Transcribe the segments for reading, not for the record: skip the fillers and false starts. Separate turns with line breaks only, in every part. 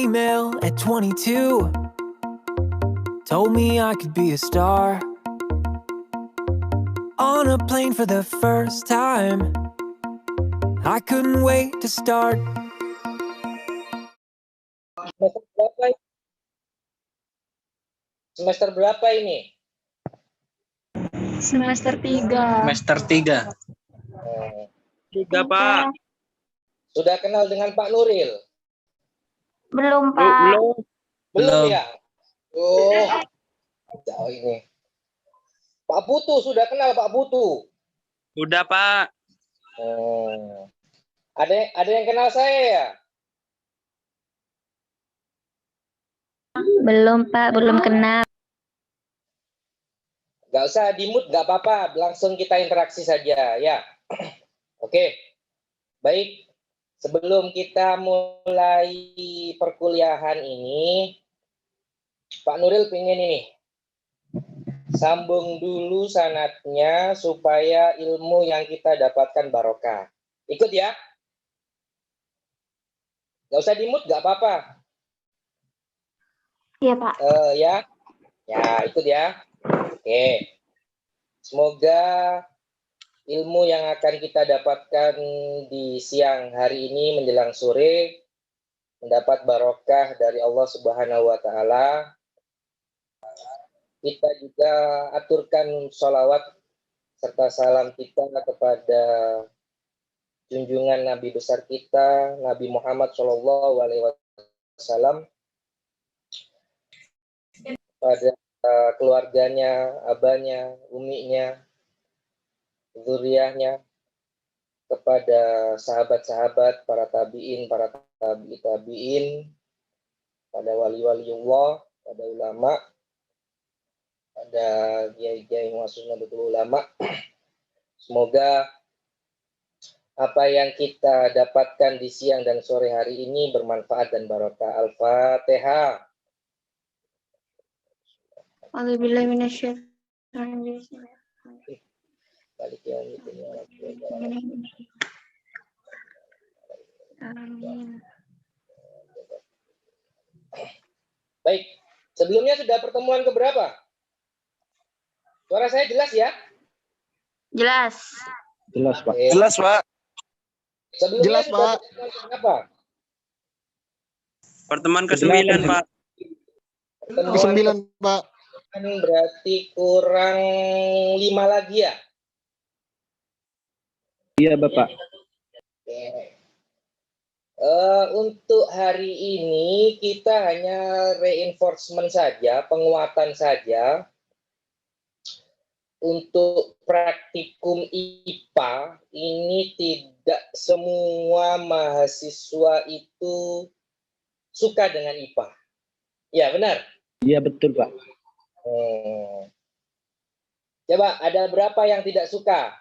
email at 22. Told me I could be a star. On a plane for the first time. I couldn't wait to start.
Semester berapa ini?
Semester 3.
Semester 3.
3, Pak.
Sudah kenal dengan Pak Nuril?
Belum, Pak.
Belum ya? Oh, jauh ini. Pak Putu, sudah kenal Pak Putu?
Udah, Pak.
Ada yang kenal saya ya?
Belum, Pak. Belum kenal.
Nggak usah di-mute, nggak apa-apa. Langsung kita interaksi saja, ya. Oke. Baik. Sebelum kita mulai perkuliahan ini, Pak Nuril pengen ini. Sambung dulu sanatnya supaya ilmu yang kita dapatkan barokah. Ikut ya. Nggak usah di-mute, nggak apa-apa.
Iya, Pak.
Ya. Ya, ikut ya. Oke. Semoga ilmu yang akan kita dapatkan di siang hari ini menjelang sore mendapat barokah dari Allah Subhanahu wa Ta'ala. Kita juga aturkan sholawat serta salam kita kepada junjungan Nabi besar kita, Nabi Muhammad SAW, pada keluarganya, abahnya, uminya, zuriyahnya, kepada sahabat-sahabat, para tabi'in, para tabi'in, pada wali-waliullah, pada ulama, pada kiai-kiai maksudnya betul ulama. Semoga apa yang kita dapatkan di siang dan sore hari ini bermanfaat dan barokah. Al-Fatihah.
A'udzubillahi minasyaitonir
Balik yang itu ya.
Amin.
Baik, sebelumnya sudah pertemuan keberapa? Suara saya jelas ya?
Jelas.
Jelas, Pak.
Jelas, Pak.
Sebelumnya
Jelas,
sudah
Pak.
pertemuan keberapa?
Pertemuan ke-9, Pak.
Pertemuan
9, Pak.
berarti kurang 5 lagi ya?
Iya, Bapak.
Oke. Untuk hari ini kita hanya reinforcement saja, penguatan saja. Untuk praktikum IPA ini tidak semua mahasiswa itu suka dengan IPA. Ya, benar?
Iya, betul, Pak.
Coba, ada berapa yang tidak suka?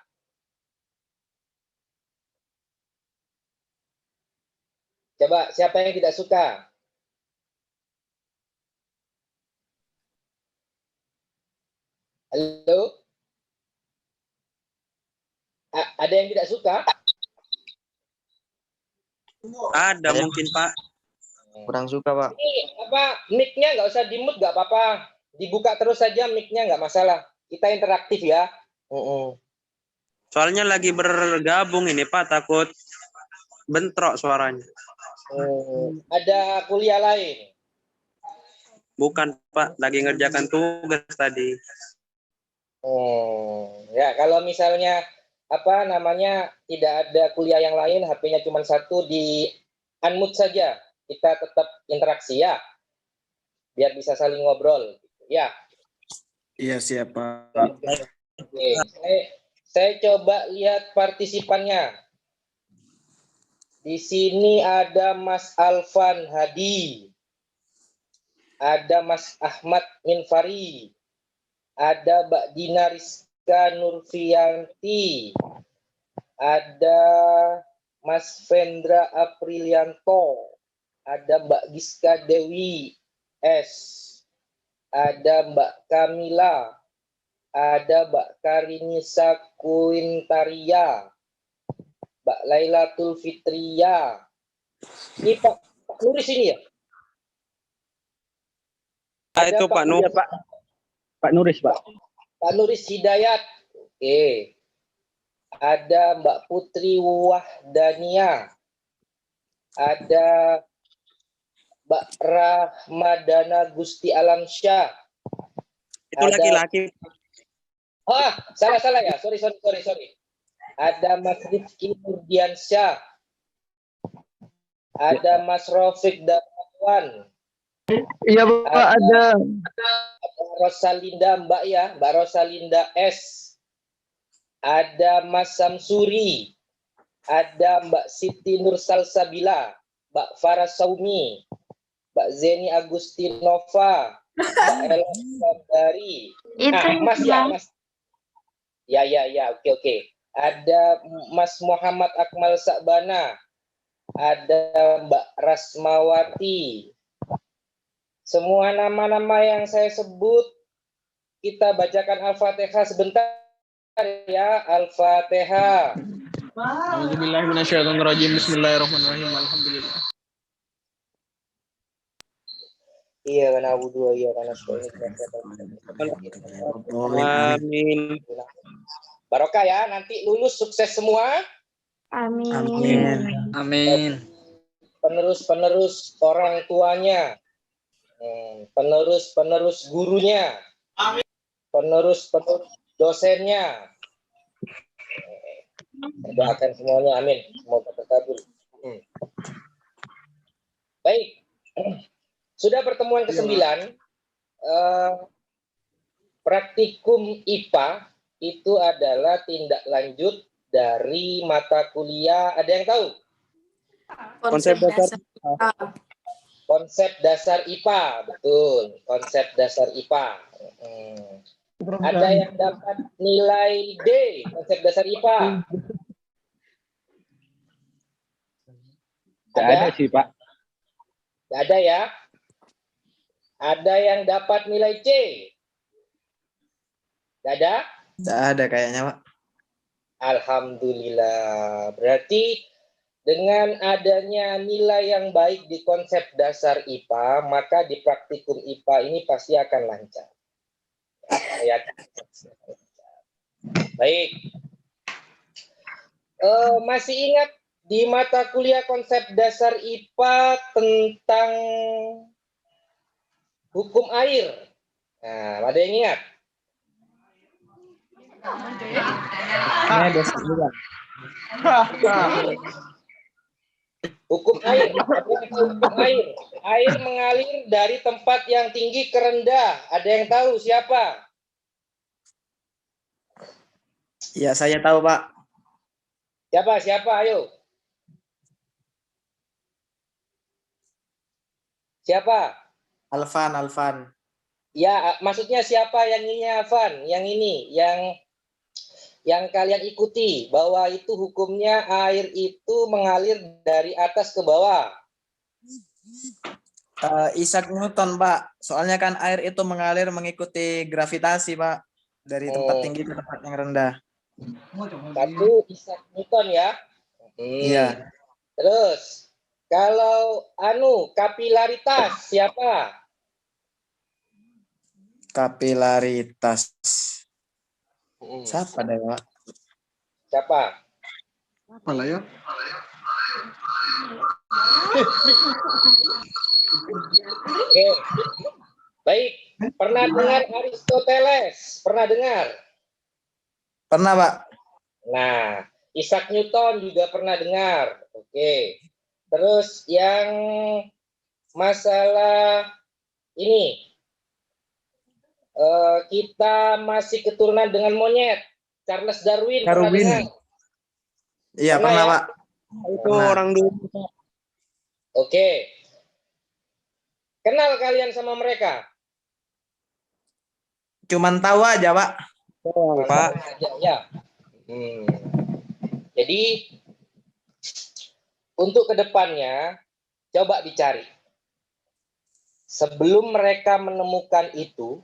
Coba, siapa yang tidak suka? Halo? Ada yang tidak suka?
Ada mungkin, Pak.
Kurang suka, Pak.
Ini apa, mic-nya nggak usah di-mute, nggak apa-apa. Dibuka terus saja mic-nya, nggak masalah. Kita interaktif ya.
Soalnya lagi bergabung ini, Pak. Takut bentrok suaranya.
Ada kuliah lain?
Bukan, Pak. Lagi ngerjakan tugas tadi.
Ya, kalau misalnya apa namanya tidak ada kuliah yang lain, HP-nya cuma satu, di unmute saja. Kita tetap interaksi ya, biar bisa saling ngobrol. Ya.
Iya, siap, Pak.
Oke. Saya coba lihat partisipannya. Di sini ada Mas Alvan Hadi, ada Mas Ahmad Minfari, ada Mbak Dina Rizka Nurfianti, ada Mas Vendra Aprilianto, ada Mbak Giska Dewi S, ada Mbak Kamila, ada Mbak Karinisa Kuintaria, Mbak Lailatul Fitria. Ini Pak Nuris ini ya? Ada
itu Pak Nuh.
Iya, Pak. Pak Nuris, Pak.
Pak Nuris Hidayat. Oke. Ada Mbak Putri Wahdania. Ada Mbak Rahmadana Gusti Alamsyah.
Itu
Ada-
laki-laki.
Salah ya. Sorry. Ada Mas Rizky Nurdiansyah. Ada Mas Rafiq Darmawan.
Iya Pak, ada.
Rosalinda Mbak Rosalinda S. Ada Mas Samsuri. Ada Mbak Siti Nur Salsabila. Mbak Farah Saumi. Mbak Zeni Agustinova. Mbak Ella Sabdari.
Itu
Mas ya, Mas. Ya, oke. Ada Mas Muhammad Akmal Sakbana. Ada Mbak Rasmawati. Semua nama-nama yang saya sebut, kita bacakan Al-Fatihah sebentar ya. Al-Fatihah.
A'udzubillahiminasyaitonirrajim. Bismillahirrahmanirrahim. Alhamdulillah.
Iya kan Abu dua, iya kan
Amin.
Barokah ya, nanti lulus sukses semua.
Amin.
Amin.
Penerus orang tuanya, penerus gurunya, penerus dosennya. Doakan semuanya, amin. Semoga terkabul. Baik, sudah pertemuan ke-9. Praktikum IPA itu adalah tindak lanjut dari mata kuliah. Ada yang tahu? Konsep dasar IPA, betul. Konsep dasar IPA. Ada yang dapat nilai D, konsep dasar IPA.
Tidak ada sih, Pak.
Tidak ada ya. Ada yang dapat nilai C. Tidak ada?
Tidak ada kayaknya Pak.
Alhamdulillah. Berarti dengan adanya nilai yang baik di konsep dasar IPA, maka di praktikum IPA ini pasti akan lancar. Baik. Masih ingat di mata kuliah konsep dasar IPA tentang hukum air? Nah, ada yang ingat? Hukum air. Hukum air. Air mengalir dari tempat yang tinggi ke rendah. Ada yang tahu siapa?
Iya, saya tahu Pak.
Siapa? Ayo. Siapa?
Alfan.
Ya, maksudnya siapa yang ini, Afan? Yang ini, yang kalian ikuti, bahwa itu hukumnya air itu mengalir dari atas ke bawah.
Isaac Newton Pak. Soalnya kan air itu mengalir mengikuti gravitasi Pak. Dari tempat tinggi ke tempat yang rendah.
Satu Isaac Newton ya.
Iya.
Terus, kalau kapilaritas siapa?
Kapilaritas. Siapa deh Pak?
Siapa?
Apa lah ya?
Oke. Baik. Pernah dengar Aristoteles? Pernah dengar?
Pernah Pak.
Nah, Isaac Newton juga pernah dengar. Oke. Terus yang masalah ini. Kita masih keturunan dengan monyet. Charles Darwin. Pernah dengar?
Iya, pernah
ya?
Pak.
Itu orang dulu.
Oke. Kenal kalian sama mereka?
Cuman tahu aja Pak.
Pak.
Ya. Jadi untuk kedepannya coba dicari. Sebelum mereka menemukan itu,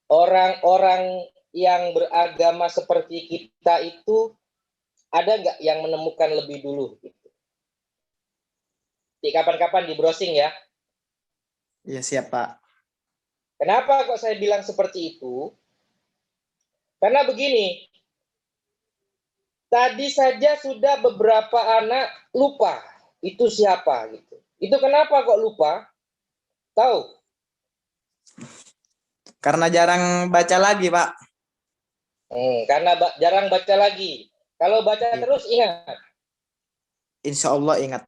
orang-orang yang beragama seperti kita itu ada nggak yang menemukan lebih dulu? Di kapan-kapan di browsing ya.
Iya siap Pak.
Kenapa kok saya bilang seperti itu? Karena begini, tadi saja sudah beberapa anak lupa itu siapa gitu. Itu kenapa kok lupa? Tahu?
Karena jarang baca lagi, Pak.
Karena jarang baca lagi. Kalau baca terus ingat.
Insya Allah ingat.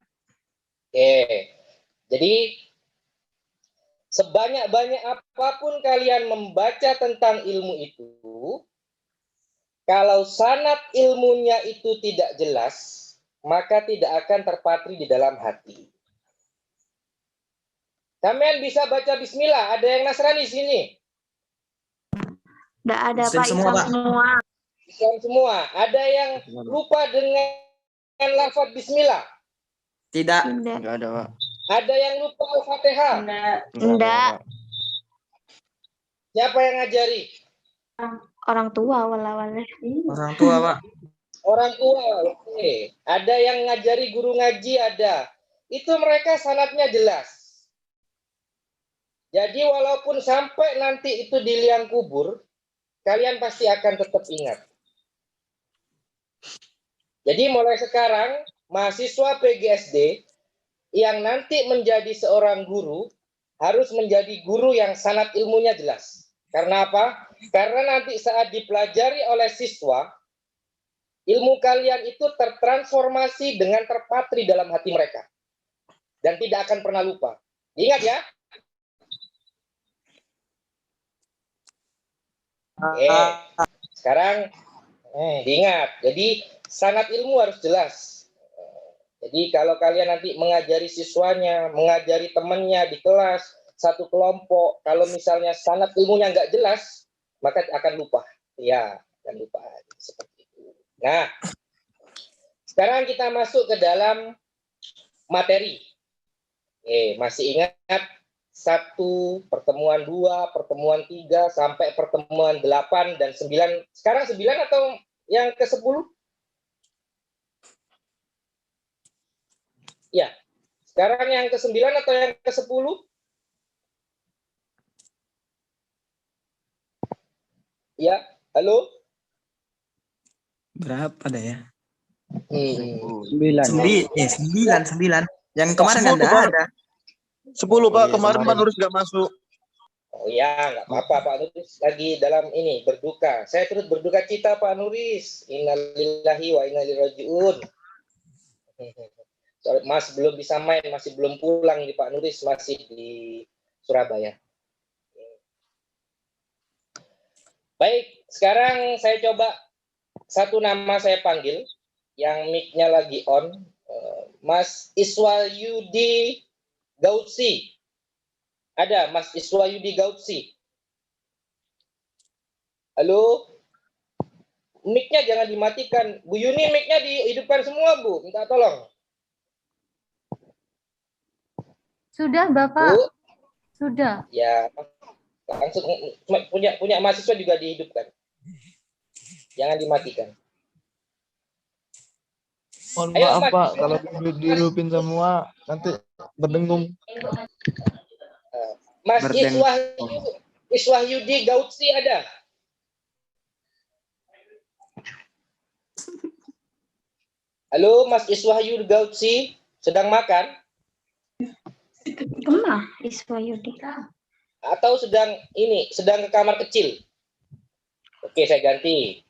Oke. Jadi sebanyak-banyak apapun kalian membaca tentang ilmu itu, kalau sanad ilmunya itu tidak jelas, maka tidak akan terpatri di dalam hati. Kalian bisa baca bismillah, ada yang Nasrani sini?
Nggak ada,
Muslim
Pak.
semua,
Islam
Pak.
semua.
Islam semua. Ada yang lupa dengan lafaz bismillah?
Tidak.
Tidak.
Enggak ada, Pak.
Ada yang lupa Al-Fatihah?
Enggak.
Siapa yang ngajari?
Orang tua awal-awalnya.
Orang tua, Pak.
Orang tua. Oke. Ada yang ngajari guru ngaji, ada. Itu mereka sanadnya jelas. Jadi walaupun sampai nanti itu di liang kubur, kalian pasti akan tetap ingat. Jadi mulai sekarang, mahasiswa PGSD yang nanti menjadi seorang guru, harus menjadi guru yang sanad ilmunya jelas. Karena apa? Karena nanti saat dipelajari oleh siswa, ilmu kalian itu tertransformasi dengan terpatri dalam hati mereka. Dan tidak akan pernah lupa. Ingat ya? Oke. Sekarang diingat. Jadi sanad ilmu harus jelas. Jadi kalau kalian nanti mengajari siswanya, mengajari temannya di kelas, satu kelompok, kalau misalnya sanad ilmunya nggak jelas, maka akan lupa. Ya, akan lupa. Seperti itu. Nah, sekarang kita masuk ke dalam materi. Masih ingat 1, pertemuan 2, pertemuan 3, sampai pertemuan 8 dan 9. Sekarang 9 atau yang ke-10? Ya, sekarang yang ke-9 atau yang ke-10? Ya, halo?
Berapa dah ya?
9.
9. Yang kemarin
10,
nggak
Pak.
ada.
10, Pak.
Iya,
Kemarin
kemarin.
Pak Nurus nggak masuk.
Oh ya, nggak apa-apa Pak Nuris lagi dalam ini berduka. Saya turut berduka cita Pak Nuris. Innalillahi wa inna ilaihi rajiun. Mas belum bisa main, masih belum pulang di Pak Nuris, masih di Surabaya. Baik, sekarang saya coba satu nama saya panggil yang mic-nya lagi on. Mas Iswahyudi Gautsi. Ada Mas Iswahyudi Gautsi. Halo? Mic-nya jangan dimatikan. Bu Yuni mic-nya dihidupkan semua, Bu. Minta tolong.
Sudah, Bapak.
Bu,
Sudah.
ya langsung punya mahasiswa juga dihidupkan. Jangan dimatikan.
Mohon
Ayo,
maaf,
Mas.
Pak. Kalau dihidupin semua, nanti berdengung.
Mas
Berdengung.
Iswahyudi Gautsi ada? Halo, Mas Iswahyudi Gautsi, sedang makan?
Kemana Iswahyudi?
Atau sedang ke kamar kecil? Oke, saya ganti.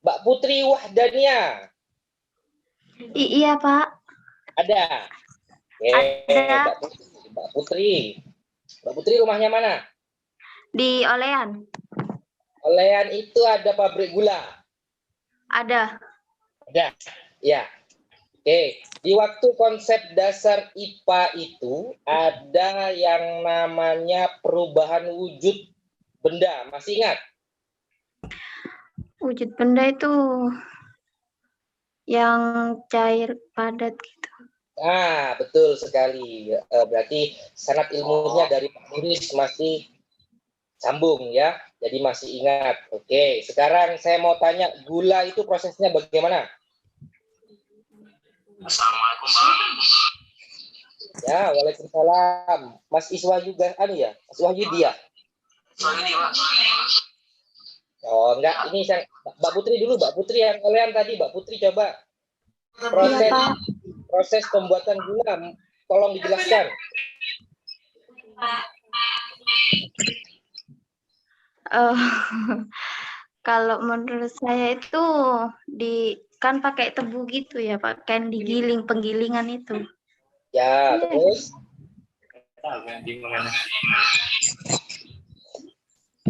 Mbak Putri Wahdania.
Iya, Pak.
Ada.
Ada.
Mbak Putri. Mbak Putri rumahnya mana?
Di Olean.
Olean itu ada pabrik gula.
Ada.
Ada. Ya. Oke. Di waktu konsep dasar IPA itu ada yang namanya perubahan wujud benda. Masih ingat?
Wujud benda itu yang cair padat gitu.
Ah, betul sekali. Berarti sanad ilmunya dari Pak Nuris masih sambung ya. Jadi masih ingat. Oke, sekarang saya mau tanya, gula itu prosesnya bagaimana? Ya, waalaikumsalam. Mas Iswa juga, ya? Mas Wahyudi ya? Oh, enggak. Ini yang Mbak Putri dulu, Mbak Putri yang kalian tadi, Mbak Putri coba proses
Pak.
proses pembuatan gula, tolong dijelaskan.
Eh, kalau menurut saya itu kan pakai tebu gitu ya, Pak. Kan digiling, penggilingan itu.
Ya,
Iya.
terus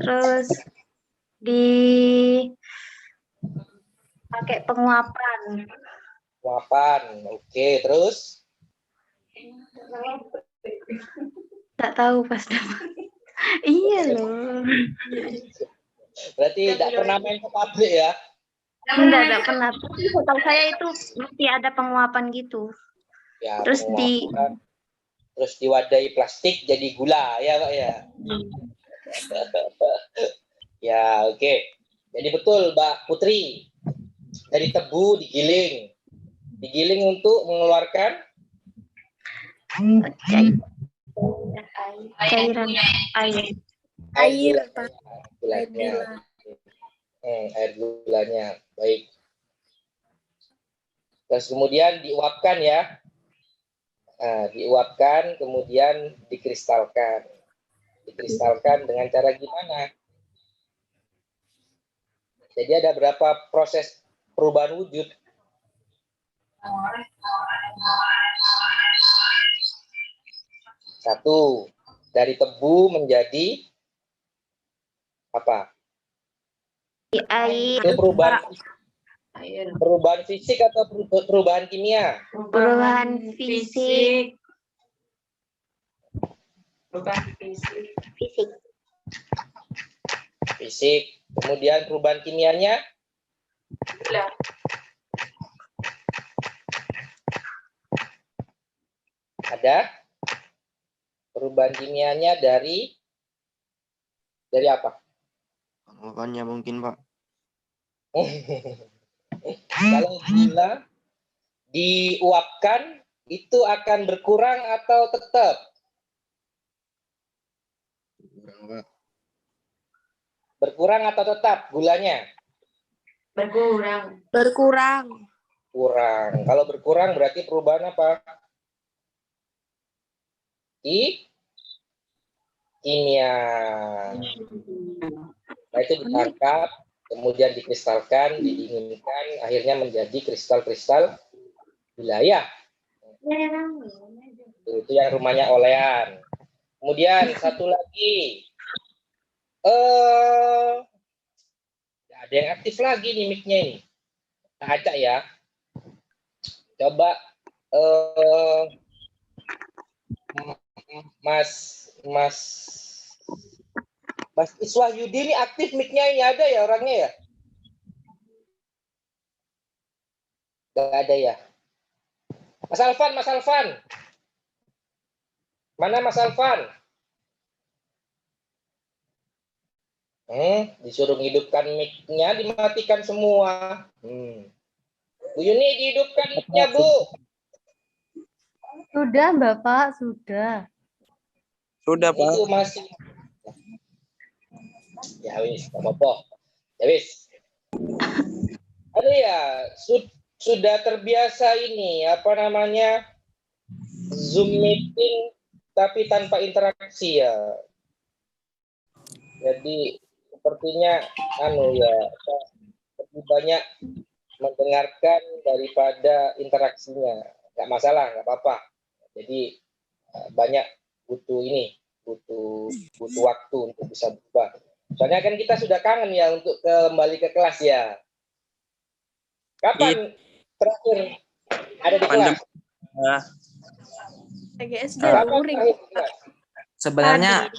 Terus pakai penguapan.
penguapan. Oke, terus
Tak tahu pas Iya loh.
berarti tidak pernah main ke pabrik ya?
Enggak pernah. Setahu saya itu mesti ada penguapan gitu.
Ya,
Terus
penguapan. Terus diwadahi plastik jadi gula ya, Pak ya. Ya, oke. Jadi betul, Mbak Putri. Dari tebu digiling. Digiling untuk mengeluarkan
cairan air.
air gulanya. Air gulanya. Baik. Terus kemudian diuapkan ya. Nah, diuapkan kemudian dikristalkan. Dikristalkan dengan cara gimana? Jadi ada berapa proses perubahan wujud? Satu, dari tebu menjadi apa?
Air.
Itu perubahan fisik atau perubahan kimia?
Perubahan fisik.
Fisik. Kemudian perubahan kimianya? Ada? Perubahan kimianya dari apa?
Penguapannya mungkin, Pak.
Kalau gula diuapkan itu akan berkurang atau tetap? Berkurang atau tetap gulanya?
Berkurang.
Kurang. Kalau berkurang berarti perubahan apa? Kimia. Nah, itu ditangkap, kemudian dikristalkan, didinginkan, akhirnya menjadi kristal-kristal wilayah. Itu yang rumahnya olean. Kemudian satu lagi. Ada yang aktif lagi nih mic-nya ini. Nah, acak ya. Coba Mas Iswa Yudi ini aktif mic-nya ini ada ya orangnya ya? Gak ada ya. Mas Alvan. Mana Mas Alvan? Disuruh hidupkan mic-nya, dimatikan semua. Bu Yuni dihidupkan mic-nya, Bu.
Sudah, Bapak, sudah.
Sudah, Pak.
Itu masih. Ya wis, nggak apa-apa. Ya wis. Ada ya, sudah terbiasa ini, apa namanya, Zoom meeting, tapi tanpa interaksi ya. Jadi, sepertinya, lebih banyak mendengarkan daripada interaksinya. Nggak masalah, nggak apa-apa. Jadi, banyak butuh waktu untuk bisa berubah. Soalnya kan kita sudah kangen ya untuk kembali ke kelas ya. Kapan terakhir ada di kelas?
TGS
daruring.
Sebenarnya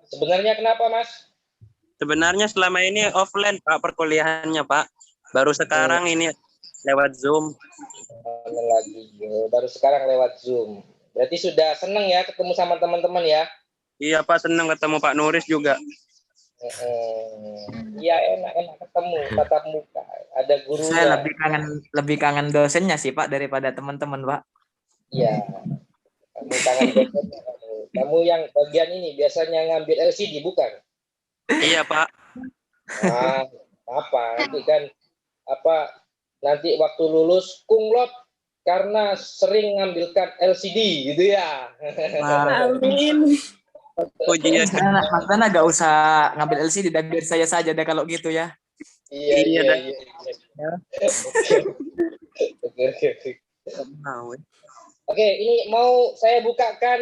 sebenarnya kenapa, Mas?
Sebenarnya selama ini offline, Pak, perkuliahannya, Pak. Baru sekarang ini lewat Zoom.
Baru sekarang lewat Zoom. Berarti sudah senang ya ketemu sama teman-teman ya?
Iya, Pak, senang ketemu Pak Nuris juga.
Iya, enak ketemu tatap muka. Ada gurunya.
Saya lebih kangen dosennya sih Pak daripada teman-teman Pak.
Iya. Kamu kangen dosen. Kamu yang bagian ini biasanya ngambil LCD bukan?
Iya, Pak.
Nah, nanti waktu lulus kunglot karena sering ngambilkan LCD gitu ya.
Amin.
Ujian.
Mas Dana gak usah ngambil LCD dan biar saya saja deh kalau gitu ya.
Iya. Oke, ini mau saya bukakan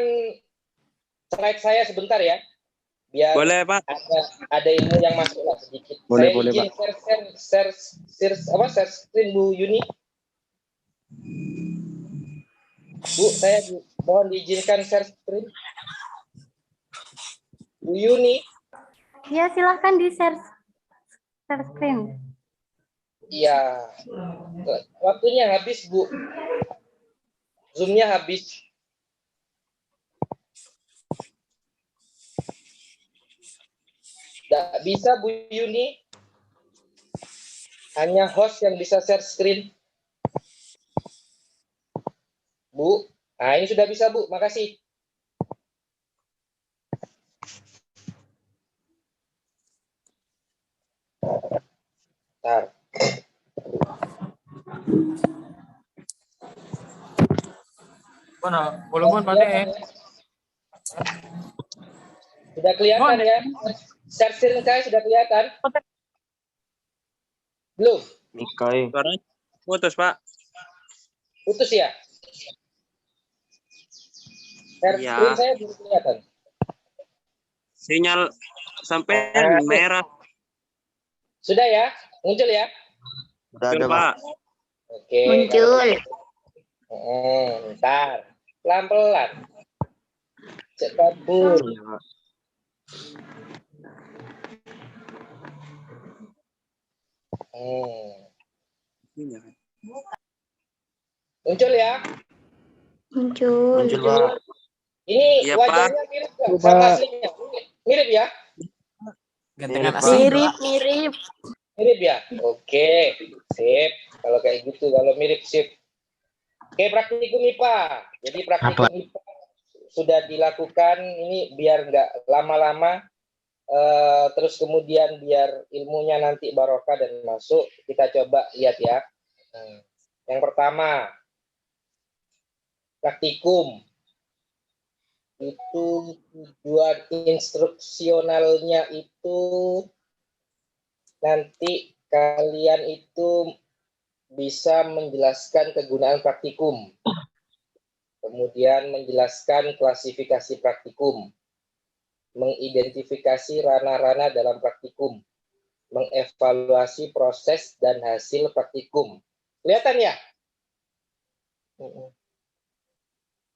slide saya sebentar ya. Biar
Boleh, Pak.
Ada ilmu yang masuk lah sedikit.
Boleh,
Saya
boleh,
izin share screen Bu Yuni. Bu, saya mohon diizinkan share screen. Bu Yuni.
Ya, silahkan di-share screen.
Iya. Waktunya habis, Bu. Zoom-nya habis. Nggak bisa, Bu Yuni. Hanya host yang bisa share screen. Bu. Nah, ini sudah bisa, Bu. Makasih. Bentar.
Mana? Belum Pak.
Sudah kelihatan ya? Share screen saya sudah kelihatan? Belum?
Mikai.
Suaranya putus, Pak.
Putus ya? Share
Iya.
screen saya belum kelihatan.
Sinyal sampai merah.
Sudah ya? Muncul ya?
Udah ada,
Pak.
Pak.
Oke.
Muncul.
Ntar. Pelan-pelan. Cek kabur.
Iya, Pak.
Muncul ya?
Muncul.
Muncul, Pak.
Ini
Iya,
wajahnya mirip nggak? Sama aslinya? Mirip ya?
Gantengan
Mirip, Pak.
asli.
Mirip.
Mirip ya? Oke. Sip. Kalau kayak gitu, kalau mirip sip. Oke, praktikum IPA. Jadi praktikum IPA sudah dilakukan ini biar nggak lama-lama. Terus kemudian biar ilmunya nanti barokah dan masuk. Kita coba lihat ya. Yang pertama, praktikum. Itu tujuan instruksionalnya itu nanti kalian itu bisa menjelaskan kegunaan praktikum. Kemudian menjelaskan klasifikasi praktikum. Mengidentifikasi ranah-ranah dalam praktikum. Mengevaluasi proses dan hasil praktikum. Kelihatan ya?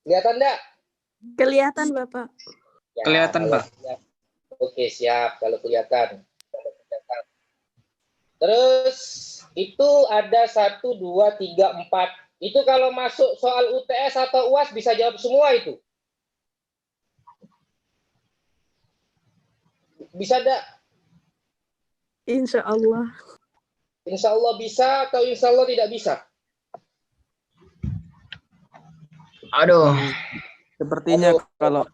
Kelihatan enggak?
Kelihatan, Bapak.
Ya,
Kelihatan, Pak.
Oke, siap kalau kelihatan. Terus itu ada 1, 2, 3, 4. Itu kalau masuk soal UTS atau UAS bisa jawab semua itu. Bisa enggak?
Insya Allah.
Insya Allah bisa atau insya Allah tidak bisa?
Aduh. Sepertinya kalau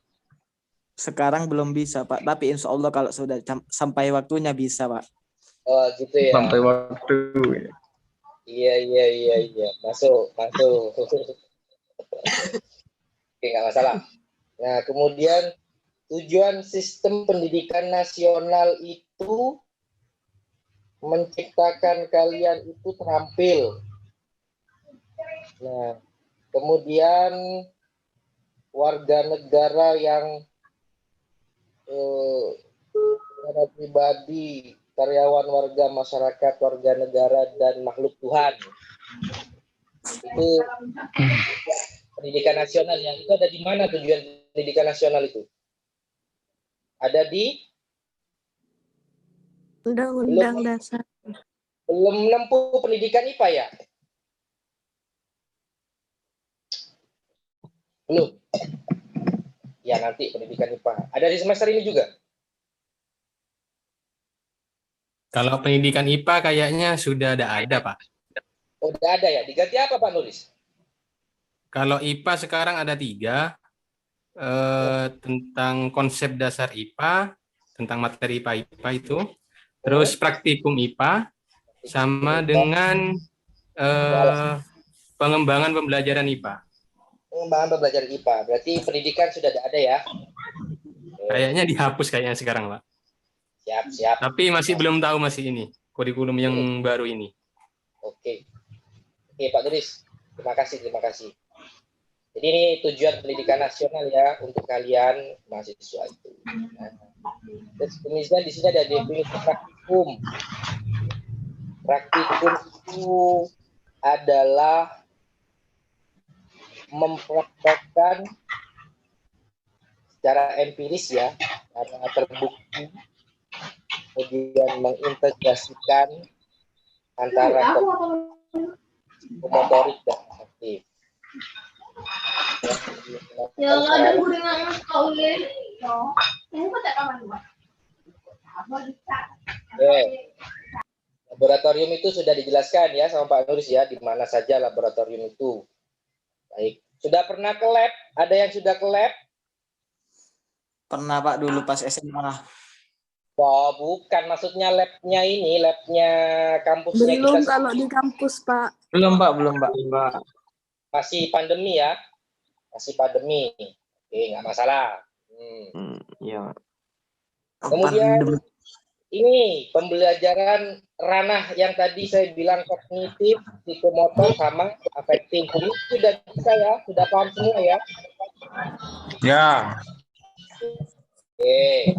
sekarang belum bisa, Pak. Tapi insya Allah kalau sudah sampai waktunya bisa, Pak.
Oh, gitu ya.
Sampai waktu.
Iya. Masuk. Oke, nggak masalah. Nah, kemudian tujuan sistem pendidikan nasional itu menciptakan kalian itu terampil. Nah, kemudian warga negara yang secara pribadi, karyawan warga masyarakat, warga negara dan makhluk Tuhan. Itu pendidikan nasional yang itu ada di mana tujuan pendidikan nasional itu? Ada di
Undang-undang dasar.
belum menempuh pendidikan IPA ya? Belum. Ya nanti pendidikan IPA. Ada di semester ini juga?
Kalau pendidikan IPA kayaknya sudah ada, Pak.
Udah ada ya? Diganti apa Pak Nulis?
Kalau IPA sekarang ada 3, tentang konsep dasar IPA, tentang materi IPA itu, terus praktikum IPA, sama dengan pengembangan pembelajaran IPA.
Pengembangan pembelajaran IPA, berarti pendidikan sudah ada ya?
Kayaknya dihapus kayaknya sekarang, Pak.
Siap.
Tapi masih belum tahu masih ini, kurikulum yang baru ini.
Oke Pak Nulis, terima kasih. Jadi ini tujuan pendidikan nasional ya untuk kalian mahasiswa itu. Nah, terus kemudian di sini ada definisi praktikum. Praktikum itu adalah mempraktekkan secara empiris ya, karena terbukti, kemudian mengintegrasikan antara motorik dan aktif. Laboratorium itu sudah dijelaskan ya sama Pak Nuris ya, di mana saja laboratorium itu. Baik, sudah pernah ke lab? Ada yang sudah ke lab?
Pernah Pak dulu pas SMA.
Oh, bukan, maksudnya labnya ini, labnya kampusnya
Belum
kita.
kalau di kampus, Pak.
Belum Pak.
Masih pandemi ya? Masih pandemi. Oke, nggak masalah.
Iya.
Kemudian ini pembelajaran ranah yang tadi saya bilang kognitif, psikomotor sama afektif. Ini sudah bisa ya? Sudah paham semua ya?
Ya.
Oke.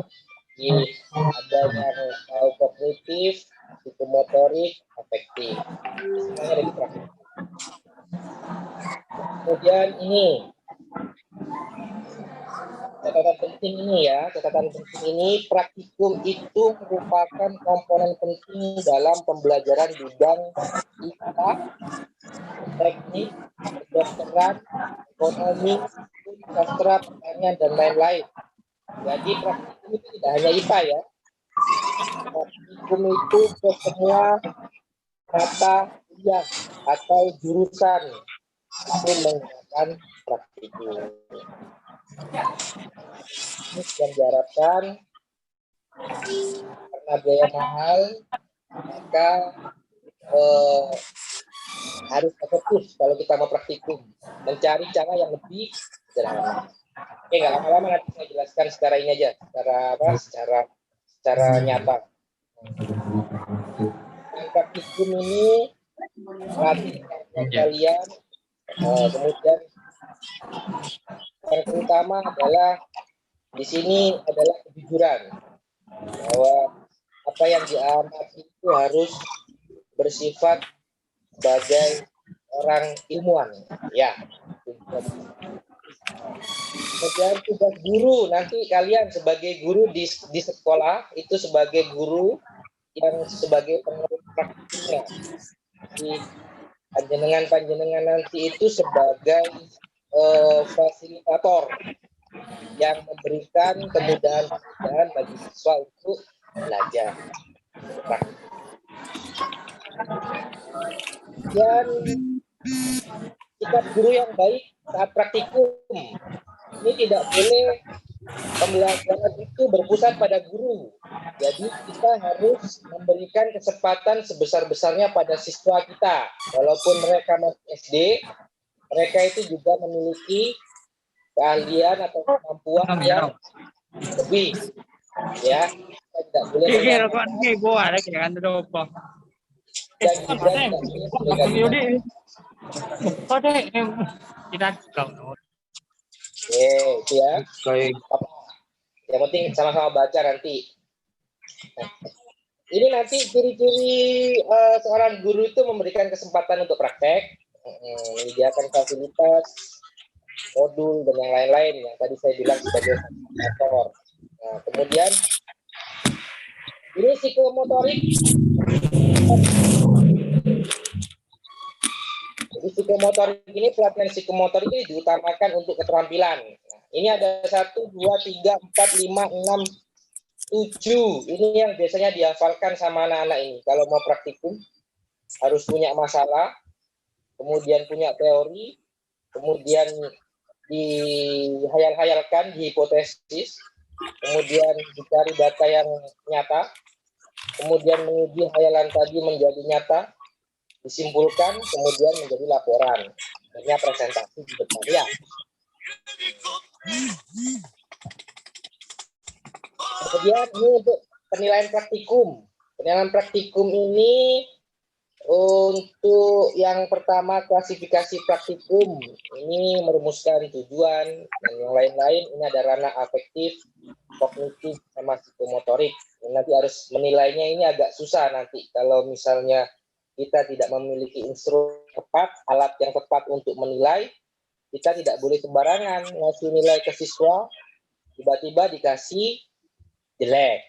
Ini ada yang tahu kognitif, psikomotorik, afektif. Semuanya ada di praktik. Kemudian ini catatan penting ini praktikum itu merupakan komponen penting dalam pembelajaran bidang IPA, teknik, kedokteran, ekonomi, sastra, pertanian dan lain-lain. Jadi praktikum itu tidak hanya IPA ya. Praktikum itu ke semua mata kuliah atau jurusan itu menggunakan praktikum. Ini yang diharapkan karena biaya mahal, maka harus efektif kalau kita mau praktikum, mencari cara yang lebih sederhana. Oke, nggak lama-lama nanti saya jelaskan secara ini aja, secara nyata. Praktikum ini melatih kalian, kemudian yang pertama adalah di sini adalah kejujuran, bahwa apa yang diamati itu harus bersifat sebagai orang ilmuwan, ya. Kemudian tugas guru, nanti kalian sebagai guru di sekolah itu sebagai guru yang sebagai pengurus praktiknya. Di panjenengan nanti itu sebagai fasilitator yang memberikan kemudahan bagi siswa untuk belajar. Dan sikap guru yang baik saat praktikum ini tidak boleh pembelajaran itu berpusat pada guru. Jadi kita harus memberikan kesempatan sebesar-besarnya pada siswa kita. Walaupun mereka masih SD, mereka itu juga memiliki keahlian atau kemampuan yang lebih. Ya, kita tidak boleh itu ya. Yang penting sama-sama baca nanti. Ini nanti ciri-ciri seorang guru itu memberikan kesempatan untuk praktek, menyediakan fasilitas, modul dan yang lain-lain yang tadi saya bilang sebagai fasilitator. Nah, kemudian ini psikomotorik. Jadi psikomotorik ini, pelatihan psikomotorik ini diutamakan untuk keterampilan. Nah, ini ada 1, 2, 3, 4, 5, 6, 7. Ini yang biasanya dihafalkan sama anak-anak ini. Kalau mau praktikum, harus punya masalah, kemudian punya teori, kemudian dihayal-hayalkan, dihipotesis, kemudian dicari data yang nyata, kemudian menguji hayalan tadi menjadi nyata, disimpulkan, kemudian menjadi laporan. Akhirnya presentasi di depan ya. Kemudian ini untuk penilaian praktikum. Penilaian praktikum ini untuk yang pertama klasifikasi praktikum. Ini merumuskan tujuan dan yang lain-lain. Ini ada ranah afektif, kognitif, sama psikomotorik. Nanti harus menilainya ini agak susah nanti kalau misalnya kita tidak memiliki instrumen tepat, alat yang tepat untuk menilai. Kita tidak boleh sembarangan ngasih nilai ke siswa, tiba-tiba dikasih jelek.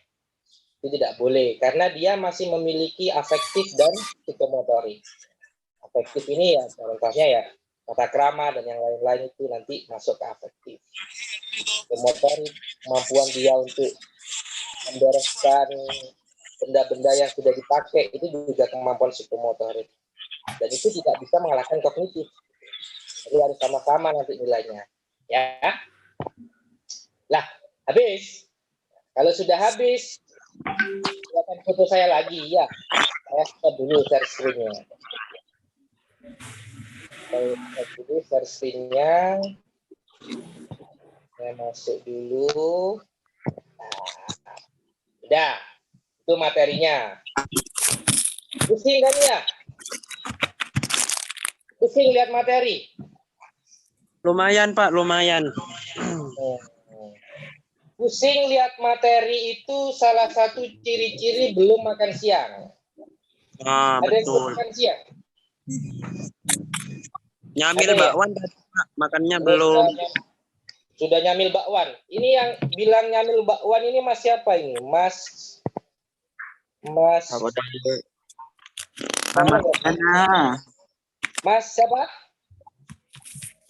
Itu tidak boleh, karena dia masih memiliki afektif dan psikomotorik. Afektif ini ya, contohnya ya, tata krama dan yang lain-lain itu nanti masuk ke afektif. Psikomotorik, kemampuan dia untuk membereskan benda-benda yang sudah dipakai, itu juga kemampuan psikomotorik. Dan itu tidak bisa mengalahkan kognitif. Jadi harus sama-sama nanti nilainya. Ya. Lah, habis. Kalau sudah habis, silakan foto saya lagi ya. Saya stop dulu share screen-nya. Saya stop dulu share screen-nya. Saya masuk dulu. Nah, udah. Itu materinya. Pusing kan ya? Pusing lihat materi.
Lumayan Pak, lumayan.
Pusing lihat materi itu salah satu ciri-ciri belum makan siang.
Ah,
Ada yang belum
betul.
makan siang?
Nyamil
Ada ya?
bakwan tadi, Pak, makannya belum.
Sudah nyamil bakwan. Ini yang bilang nyamil bakwan ini Mas siapa ini? Mas
Ramadhana.
Mas siapa?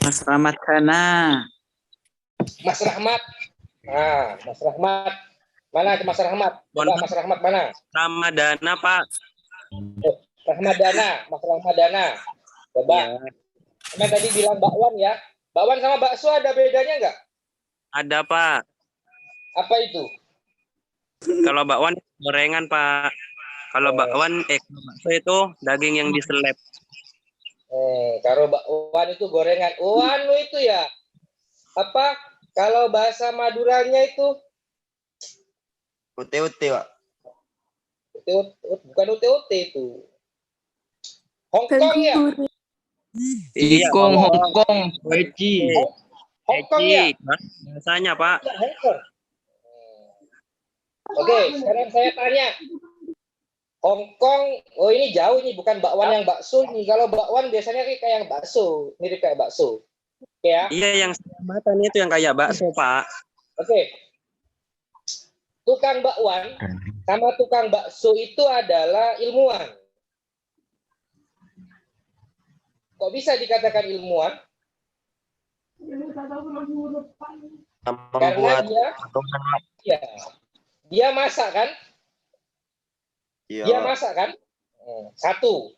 Mas Ramadhana.
Mas Rahmat. Nah, Mas Rahmat. Mana Mas Rahmat? Coba Mas Rahmat mana?
Ramadhana, Pak.
Rahmadana, Mas Rahmadana. Coba. Yang tadi bilang bakwan ya. Bakwan sama bakso ada bedanya nggak?
Ada, Pak.
Apa itu?
Kalau bakwan gorengan, Pak. Kalau bakwan, bakso itu daging yang diseleb.
Kalau bakwan itu gorengan. Oh, anu itu ya. Apa? Kalau bahasa Maduranya itu
Ute-ute, Pak.
Bukan ute-ute itu. Hongkong ya?
Iya,
Hongkong, Weci.
Hongkong ya?
Biasanya, Pak.
Hongkong. Oke, sekarang saya tanya. Hongkong, oh ini jauh nih, bukan bakwan yang bakso nih. Kalau bakwan biasanya kayak yang bakso, mirip kayak bakso. Ya.
Iya, yang selambatan itu yang kayak bakso, Pak.
Oke. Tukang bakwan sama tukang bakso itu adalah ilmuwan. Kok bisa dikatakan ilmuwan? Karena dia masak kan?
Iya.
Dia masak kan? Satu.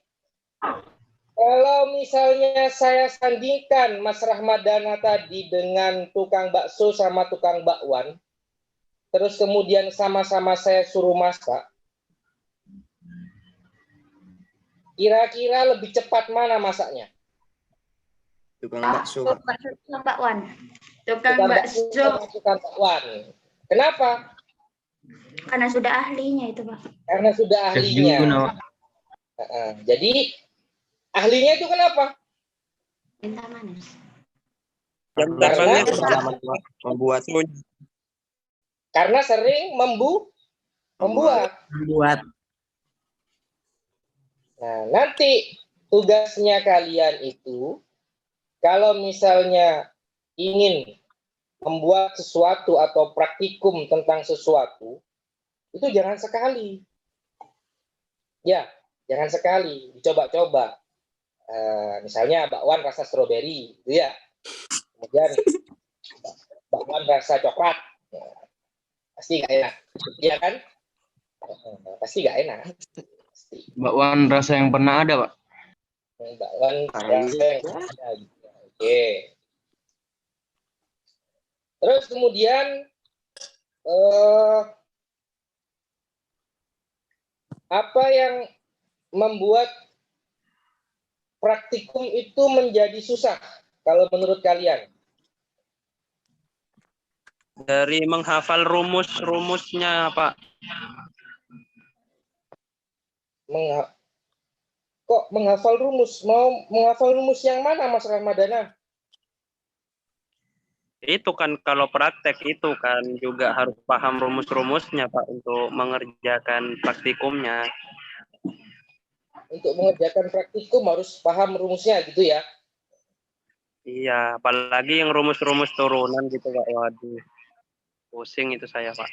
Kalau misalnya saya sandingkan Mas Rahmadana tadi dengan tukang bakso sama tukang bakwan, terus kemudian sama-sama saya suruh masak, kira-kira lebih cepat mana masaknya?
Tukang bakso.
Tukang bakwan.
Tukang bakso, tukang bakwan. Kenapa?
Karena sudah ahlinya itu, Pak.
Karena sudah ahlinya. Jadi ahlinya itu kenapa?
Minta manis.
Karena sering membuat. Nah, nanti tugasnya kalian itu, kalau misalnya ingin membuat sesuatu atau praktikum tentang sesuatu, itu jangan sekali. Ya, jangan sekali. Dicoba-coba. Misalnya bakwan rasa stroberi, gitu ya. Kemudian bakwan rasa coklat. Pasti nggak enak. Iya kan? Pasti nggak enak. Pasti.
Bakwan rasa yang pernah ada, Pak.
Bakwan rasa yang ada. Oke. Terus kemudian apa yang membuat praktikum itu menjadi susah kalau menurut kalian?
Dari menghafal rumus-rumusnya, Pak.
Kok menghafal rumus? Mau menghafal rumus yang mana, Mas Ramadana?
Itu kan kalau praktek itu kan juga harus paham rumus-rumusnya, Pak, untuk mengerjakan praktikumnya.
Untuk mengerjakan praktikum harus paham rumusnya gitu ya?
Iya, apalagi yang rumus-rumus turunan gitu, Pak. Waduh, pusing itu saya, Pak.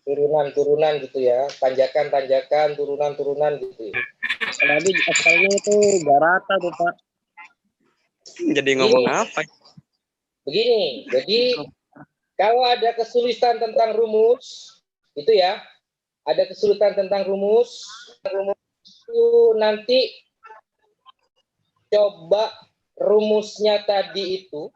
Turunan-turunan gitu ya, tanjakan-tanjakan, turunan-turunan gitu ya.
Apalagi asalnya itu nggak rata tuh, Pak. Jadi ngomong apa?
Begini, jadi kalau ada kesulitan tentang rumus, itu ya, ada kesulitan tentang rumus itu nanti coba rumusnya tadi itu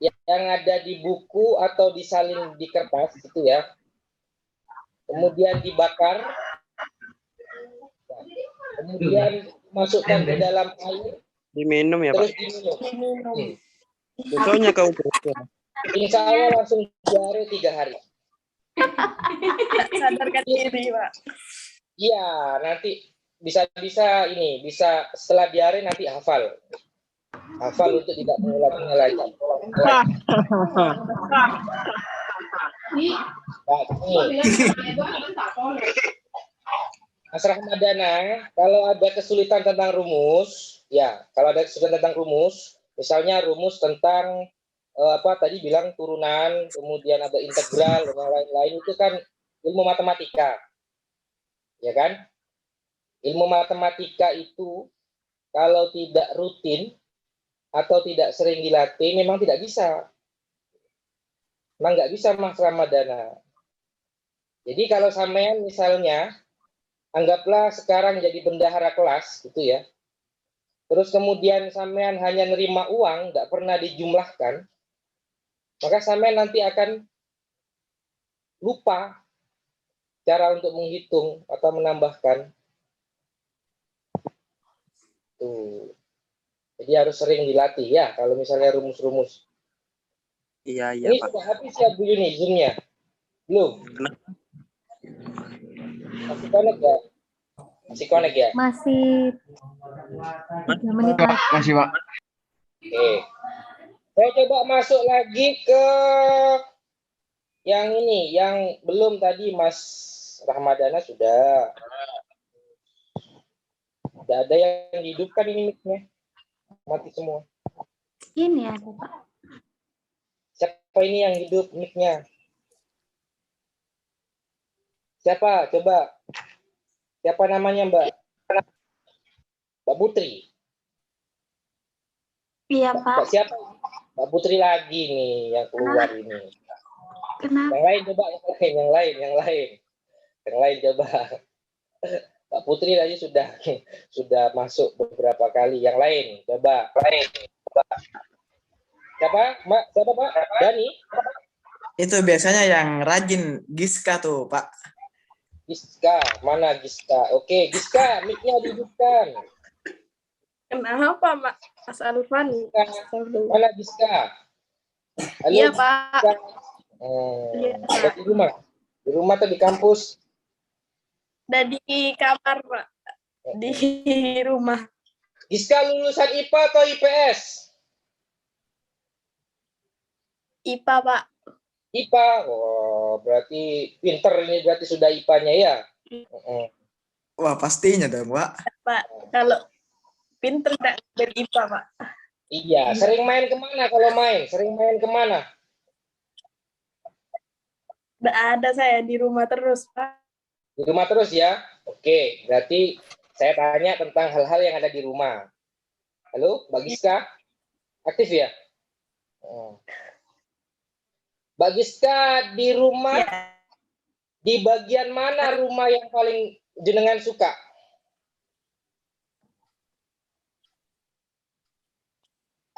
yang ada di buku atau disalin di kertas gitu ya, kemudian dibakar, kemudian masukkan ke dalam air,
diminum ya,
terus
Pak.
diminum.
Contohnya kau
Insya Allah langsung diare 3 hari.
Sadarkan diri, Pak.
Iya, nanti bisa bisa setelah diare nanti hafal untuk tidak mengulanginya lagi. Mas Rahmadana, kalau ada kesulitan tentang rumus, misalnya rumus tentang apa tadi bilang turunan, kemudian ada integral dan lain-lain, itu kan ilmu matematika, ya kan? Ilmu matematika itu kalau tidak rutin atau tidak sering dilatih memang tidak bisa. Memang nggak bisa, Mas Ramadana. Jadi kalau sampean misalnya anggaplah sekarang jadi bendahara kelas gitu ya, terus kemudian sampean hanya nerima uang, nggak pernah dijumlahkan, maka sampean nanti akan lupa cara untuk menghitung atau menambahkan. Tuh. Jadi harus sering dilatih ya kalau misalnya rumus-rumus.
Iya,
Ini
Pak.
sudah habis ya Bu Yuni Zoom-nya? Belum? Masih connect ya? Masih connect ya?
Masih 3 menit lagi.
Masih, Pak.
Oke. Saya coba masuk lagi ke yang ini, yang belum tadi Mas Rahmadana sudah. Udah ada yang hidupkan ini mic-nya. Mati semua.
Ini ada, Pak.
Siapa ini yang hidup mic-nya? Siapa? Coba. Siapa namanya, Mbak? Mbak Putri.
Iya, Pak.
Siapa? Mbak Putri lagi nih yang keluar ini.
Kenapa?
Yang lain coba, yang lain coba. Mbak Putri tadi sudah masuk beberapa kali. Yang lain coba. Siapa? Siapa, Pak? Dani?
Itu biasanya yang rajin Giska tuh, Pak.
Giska, mana Giska? Oke, Giska, mic-nya dihidupkan.
Kenapa, Mas Alvan?
Mana Giska? Halo,
Iya, Pak.
Giska.
Iya,
Ada di rumah? Di rumah atau di kampus?
Udah di kamar, Pak. Di rumah.
Giska lulusan IPA atau IPS?
IPA, Pak.
IPA. Oh, berarti pinter ini, berarti sudah IPA-nya ya?
Wah, pastinya dong, Pak.
Pak, kalau pinter nggak dari IPA, Pak.
Iya, sering main kemana kalau main? Sering main kemana?
Nggak ada, saya di rumah terus, Pak.
Di rumah terus ya? Oke, berarti saya tanya tentang hal-hal yang ada di rumah. Halo, Mbak Giska? Aktif ya? Mbak Giska di rumah,
Ya.
di bagian mana rumah yang paling jenengan suka?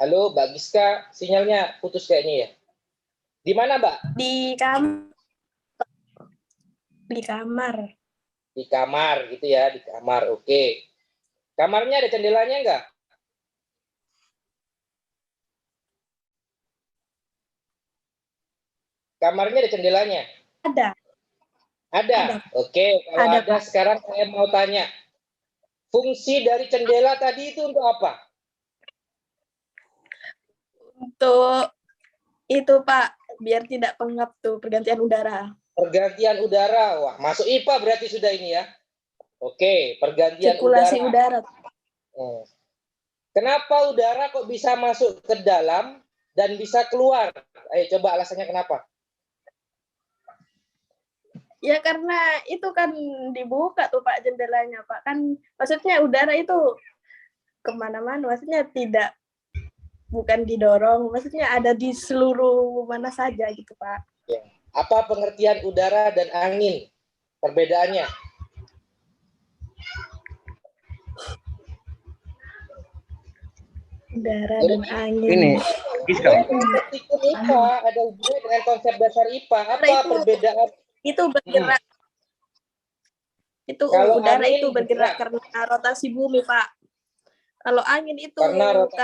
Halo, Mbak Giska, sinyalnya putus kayaknya ya. Di mana, Mbak?
Di kamar. Di kamar.
Di kamar gitu ya, di kamar. Oke. Kamarnya ada jendelanya enggak? Kamarnya ada jendelanya?
Ada.
Ada.
Ada.
Oke, kalau
Ada,
ada
Pak.
sekarang saya mau tanya. Fungsi dari jendela tadi itu untuk apa?
Untuk itu Pak, biar tidak pengap tuh pergantian udara.
Pergantian udara. Wah, masuk IPA berarti sudah ini ya. Oke, pergantian
Sirkulasi udara.
Hmm. Kenapa udara kok bisa masuk ke dalam dan bisa keluar? Ayo coba alasannya kenapa?
Ya karena itu kan dibuka tuh Pak jendelanya Pak. Kan maksudnya udara itu kemana-mana. Maksudnya tidak, bukan didorong. Maksudnya ada di seluruh mana saja gitu Pak.
Ya. Apa pengertian udara dan angin? Perbedaannya?
Udara dan angin.
Ini, Giska.
Praktikum IPA ada hubungannya dengan konsep dasar IPA. Apa
Itu-
perbedaan?
Itu bergerak. Itu
Kalau
udara
angin
itu bergerak
bergerak.
karena rotasi bumi Pak. Kalau angin itu
Karena rotasi.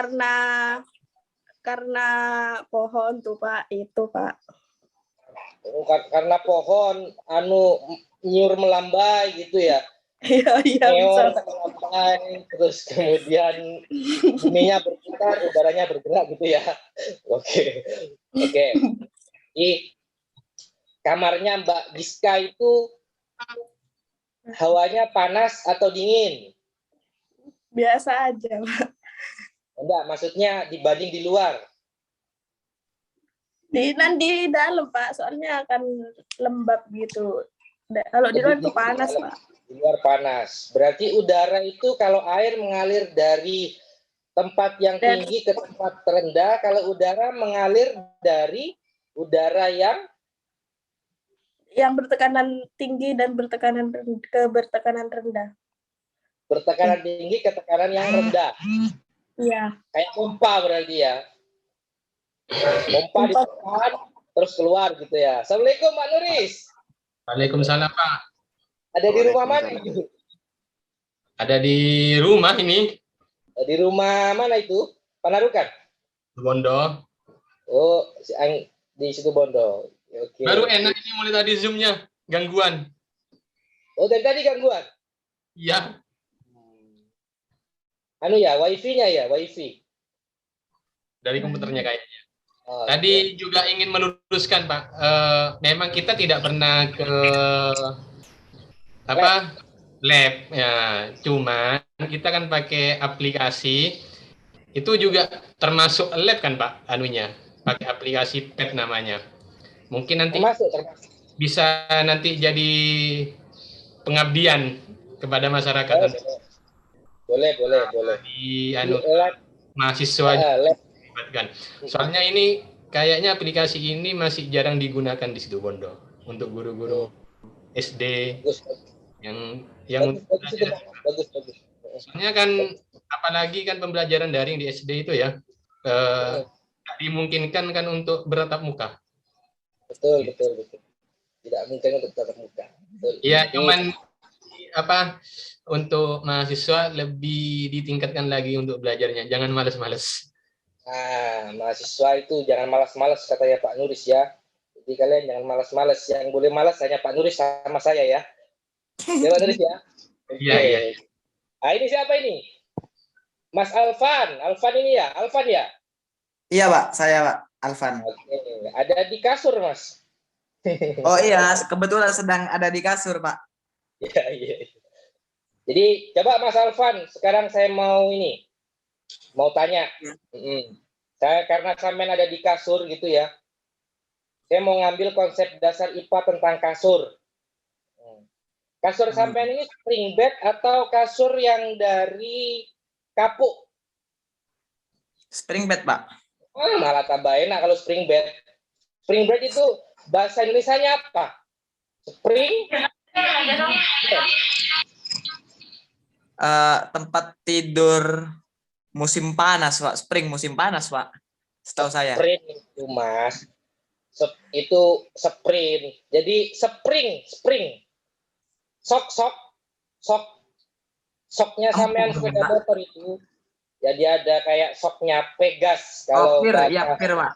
karena pohon tuh Pak, itu Pak.
Karena pohon nyur melambai gitu ya.
Iya bisa.
Ngeor melambai, terus kemudian buminya berputar, udaranya bergerak gitu ya. Oke. Di kamarnya Mbak Giska itu hawanya panas atau dingin?
Biasa aja Pak.
Enggak, maksudnya dibanding di luar.
Di dalam Pak, soalnya akan lembab gitu. Kalau di luar itu panas Pak.
Di luar panas. Berarti udara itu kalau air mengalir dari tempat yang tinggi ke tempat terendah, kalau udara mengalir dari udara yang
bertekanan tinggi dan bertekanan rendah.
bertekanan tinggi ke tekanan yang rendah.
Iya.
Kayak pompa berarti ya. Pompa ditekan terus keluar gitu ya. Assalamualaikum Pak Nuris.
Waalaikumsalam Pak.
Ada di rumah mana itu?
Ada di rumah ini.
Di rumah mana itu? Panarukan?
Bondo.
Oh, di situ Bondo. Oke.
Baru enak ini mulai tadi Zoom-nya. Gangguan.
Oh, dari tadi gangguan?
Iya.
Wifi-nya ya, wifi.
Dari komputernya kayaknya.
Oh,
Tadi juga ingin meluruskan Pak. Memang kita tidak pernah ke lab ya. Cuman kita kan pakai aplikasi. Itu juga termasuk lab kan Pak anunya. Pakai aplikasi PET namanya. Mungkin nanti bisa nanti jadi pengabdian kepada masyarakat.
Boleh.
Di mahasiswa dilibatkan. Soalnya ini kayaknya aplikasi ini masih jarang digunakan di situ Bondo untuk guru-guru SD yang
bagus.
Soalnya kan apalagi kan pembelajaran daring di SD itu ya tidak dimungkinkan kan untuk bertatap muka.
Betul. Tidak mungkin untuk tatap muka.
Iya, cuman untuk mahasiswa lebih ditingkatkan lagi untuk belajarnya. Jangan malas-malas.
Nah, mahasiswa itu jangan malas-malas katanya Pak Nuris ya. Jadi kalian jangan malas-malas. Yang boleh malas hanya Pak Nuris sama saya ya. Ya Pak Nuris ya.
Iya.
Nah, ini siapa ini? Mas Alvan. Alvan ini ya? Alvan ya?
Iya Pak, saya Pak Alvan.
Oke. Ada di kasur Mas.
Oh iya, kebetulan sedang ada di kasur Pak.
Iya. Jadi coba Mas Alvan, sekarang saya mau tanya. Saya karena sampean ada di kasur gitu ya. Saya mau ngambil konsep dasar IPA tentang kasur. Kasur sampean ini spring bed atau kasur yang dari kapuk?
Spring bed Pak.
Malah tambah enak kalau spring bed. Spring break itu bahasa Indonesianya apa? Spring?
Tempat tidur musim panas, Pak. Spring musim panas, Pak. Setahu saya.
Spring itu, Mas. Itu spring. Jadi spring. Soknya sampean sepeda motor itu. Jadi ada kayak soknya Pegas kalau
Pir, ya Pir, Pak.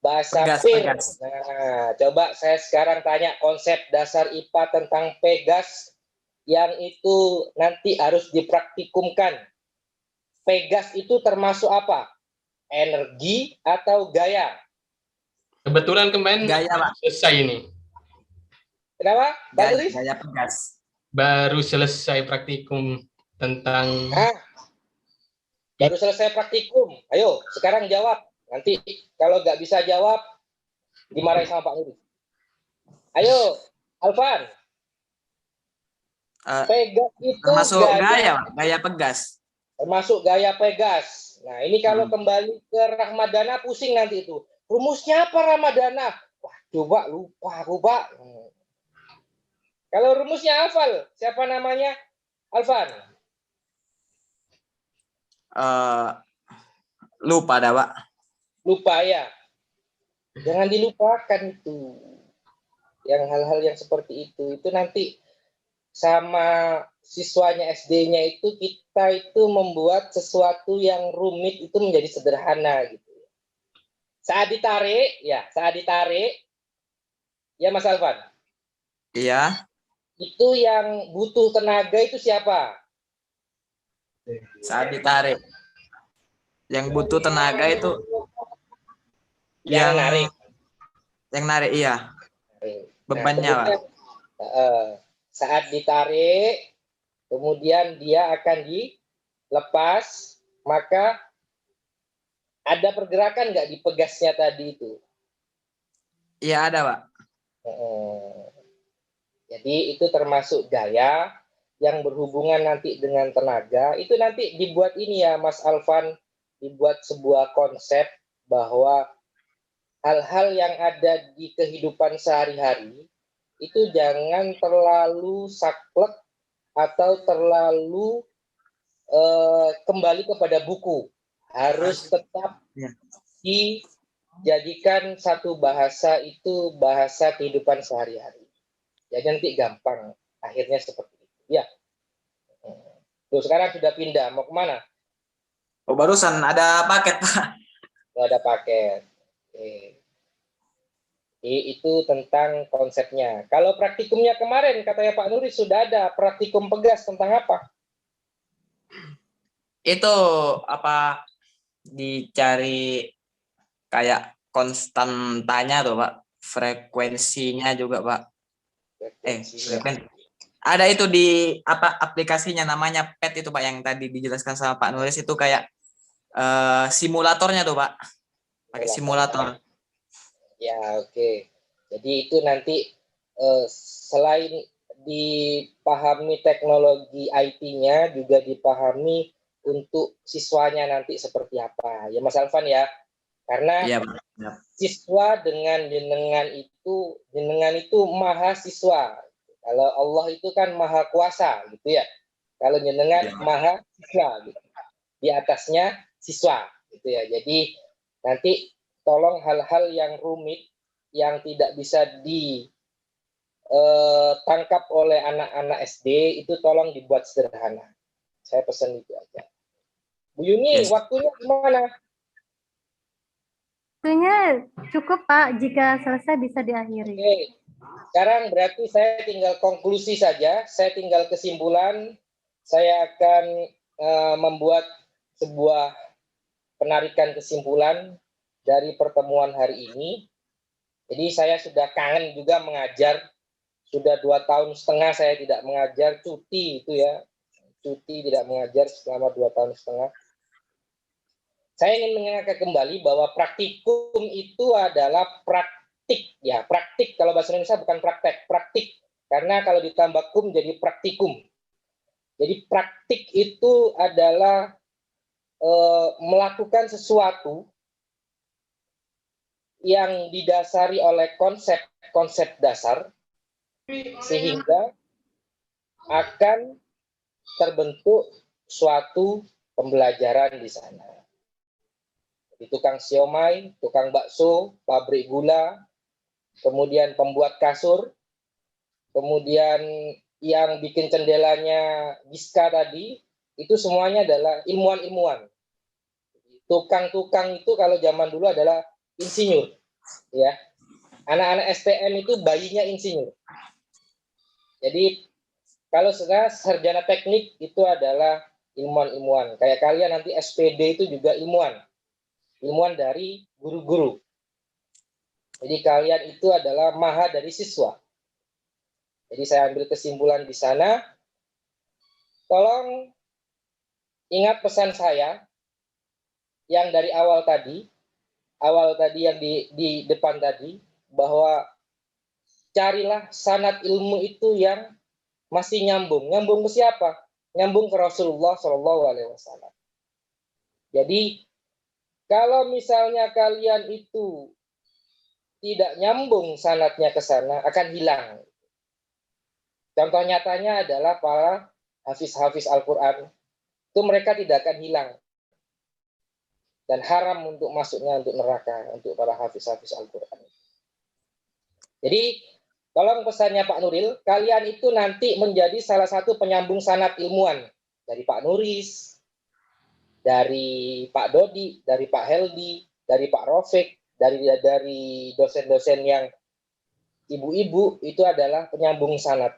Bahasa
Pegas,
Pir.
Pegas.
Nah, coba saya sekarang tanya konsep dasar IPA tentang Pegas yang itu nanti harus dipraktikumkan. Pegas itu termasuk apa? Energi atau gaya?
Kebetulan kemarin
Gaya, Pak.
selesai ini.
Kenapa?
Gaya Pegas.
Baru selesai praktikum tentang
baru selesai praktikum. Ayo, sekarang jawab. Nanti kalau nggak bisa jawab, dimarahin sama Pak Nuri. Ayo, Alvan. Pegas itu
termasuk gaya, gaya Pegas.
Termasuk gaya Pegas. Nah, ini kalau kembali ke Ramadana pusing nanti itu. Rumusnya apa Ramadana? Wah, coba lupa aku, Pak. Kalau rumusnya hafal, siapa namanya? Alvan.
Lupa dah, Pak.
Lupa ya. Jangan dilupakan itu. Yang hal-hal yang seperti itu nanti sama siswanya SD-nya itu kita itu membuat sesuatu yang rumit itu menjadi sederhana gitu. Saat ditarik, ya Mas Alvan.
Iya.
Itu yang butuh tenaga itu siapa?
Saat ditarik. Yang butuh tenaga itu
yang narik.
Yang narik, iya. Bebannya,
Pak. Saat ditarik, kemudian dia akan dilepas, maka ada pergerakan nggak di pegasnya tadi itu?
Iya, ada, Pak.
Jadi itu termasuk gaya yang berhubungan nanti dengan tenaga. Itu nanti dibuat ini ya, Mas Alvan, dibuat sebuah konsep bahwa hal-hal yang ada di kehidupan sehari-hari itu jangan terlalu saklek atau terlalu kembali kepada buku. Harus tetap dijadikan satu bahasa itu bahasa kehidupan sehari-hari. Jadi nanti gampang. Akhirnya seperti itu. Ya. Tuh, sekarang sudah pindah. Mau kemana?
Oh, barusan ada paket, Pak.
Oh, ada paket. Oke. Itu tentang konsepnya. Kalau praktikumnya kemarin, katanya Pak Nuri, sudah ada praktikum Pegas tentang apa?
Itu apa dicari kayak konstantanya tuh, Pak. Frekuensinya juga, Pak. Ada itu di apa aplikasinya namanya PET itu, Pak, yang tadi dijelaskan sama Pak Nuris itu kayak simulatornya tuh, Pak. Pakai simulator.
Ya, oke. Jadi itu nanti selain dipahami teknologi IT-nya, juga dipahami untuk siswanya nanti seperti apa. Ya, Mas Alvan ya. Karena siswa dengan jenengan itu maha siswa. Kalau Allah itu kan maha kuasa, gitu ya. Kalau jenengan maha siswa, gitu. Di atasnya siswa, gitu ya. Jadi nanti tolong hal-hal yang rumit yang tidak bisa ditangkap oleh anak-anak SD itu tolong dibuat sederhana. Saya pesan itu aja. Bu Yuni, waktunya gimana?
Waktunya cukup, Pak. Jika selesai bisa diakhiri.
Oke. Sekarang berarti saya tinggal konklusi saja. Saya tinggal kesimpulan. Saya akan membuat sebuah penarikan kesimpulan dari pertemuan hari ini. Jadi saya sudah kangen juga mengajar. Sudah 2,5 tahun saya tidak mengajar, cuti itu ya. Cuti tidak mengajar selama 2,5 tahun. Saya ingin mengingatkan kembali bahwa praktikum itu adalah praktik. Ya, praktik. Kalau bahasa Indonesia bukan praktek, praktik. Karena kalau ditambah kum jadi praktikum. Jadi praktik itu adalah melakukan sesuatu yang didasari oleh konsep-konsep dasar, sehingga akan terbentuk suatu pembelajaran di sana. Di tukang siomay, tukang bakso, pabrik gula, kemudian pembuat kasur, kemudian yang bikin cendelanya Giska tadi, itu semuanya adalah ilmuwan-ilmuwan. Tukang-tukang itu kalau zaman dulu adalah insinyur, ya. Anak-anak STM itu bayinya insinyur. Jadi kalau sekarang sarjana teknik itu adalah ilmuwan-ilmuwan. Kayak kalian nanti SPD itu juga ilmuwan. Ilmuwan dari guru-guru. Jadi kalian itu adalah maha dari siswa. Jadi saya ambil kesimpulan di sana. Tolong ingat pesan saya yang dari awal tadi yang di depan tadi, bahwa carilah sanad ilmu itu yang masih nyambung. Nyambung ke siapa? Nyambung ke Rasulullah SAW. Jadi kalau misalnya kalian itu tidak nyambung sanadnya ke sana, akan hilang. Contoh nyatanya adalah para hafiz-hafiz Al-Quran. Itu mereka tidak akan hilang. Dan haram untuk masuknya untuk neraka, untuk para hafiz-hafiz Al-Quran. Jadi, tolong pesannya Pak Nuril, kalian itu nanti menjadi salah satu penyambung sanad ilmuwan. Dari Pak Nuris, dari Pak Dodi, dari Pak Heldi, dari Pak Rofik, dari dosen-dosen yang ibu-ibu, itu adalah penyambung sanad.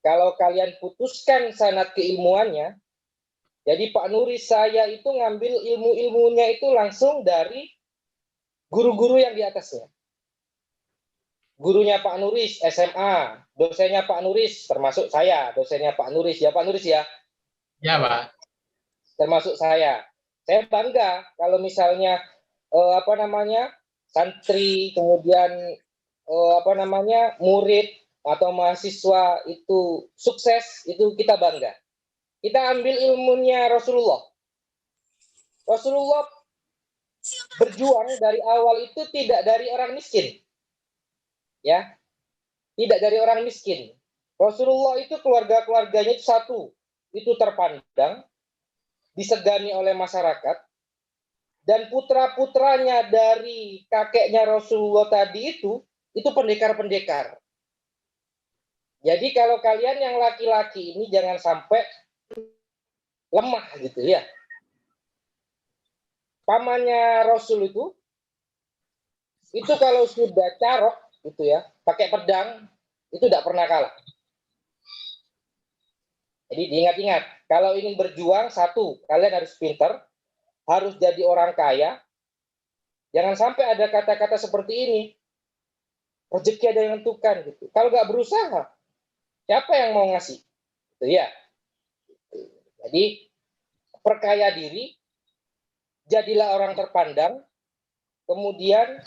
Kalau kalian putuskan sanad keilmuannya, jadi Pak Nuris saya itu ngambil ilmu-ilmunya itu langsung dari guru-guru yang di atasnya. Gurunya Pak Nuris SMA, dosennya Pak Nuris, termasuk saya, dosennya Pak Nuris. Ya Pak Nuris ya?
Ya Pak.
Termasuk saya. Saya bangga kalau misalnya santri, kemudian murid atau mahasiswa itu sukses, itu kita bangga. Kita ambil ilmunya Rasulullah. Rasulullah berjuang dari awal itu tidak dari orang miskin. Ya. Tidak dari orang miskin. Rasulullah itu keluarga-keluarganya itu satu, itu terpandang, disegani oleh masyarakat, dan putra-putranya dari kakeknya Rasulullah tadi itu pendekar-pendekar. Jadi kalau kalian yang laki-laki ini jangan sampai lemah gitu ya. Pamannya Rasul itu kalau sudah carok gitu ya, pakai pedang, itu tidak pernah kalah. Jadi diingat-ingat, kalau ingin berjuang, satu, kalian harus pintar, harus jadi orang kaya. Jangan sampai ada kata-kata seperti ini, rezeki ada yang menentukan gitu. Kalau nggak berusaha, siapa yang mau ngasih? Gitu ya. Jadi perkaya diri, jadilah orang terpandang, kemudian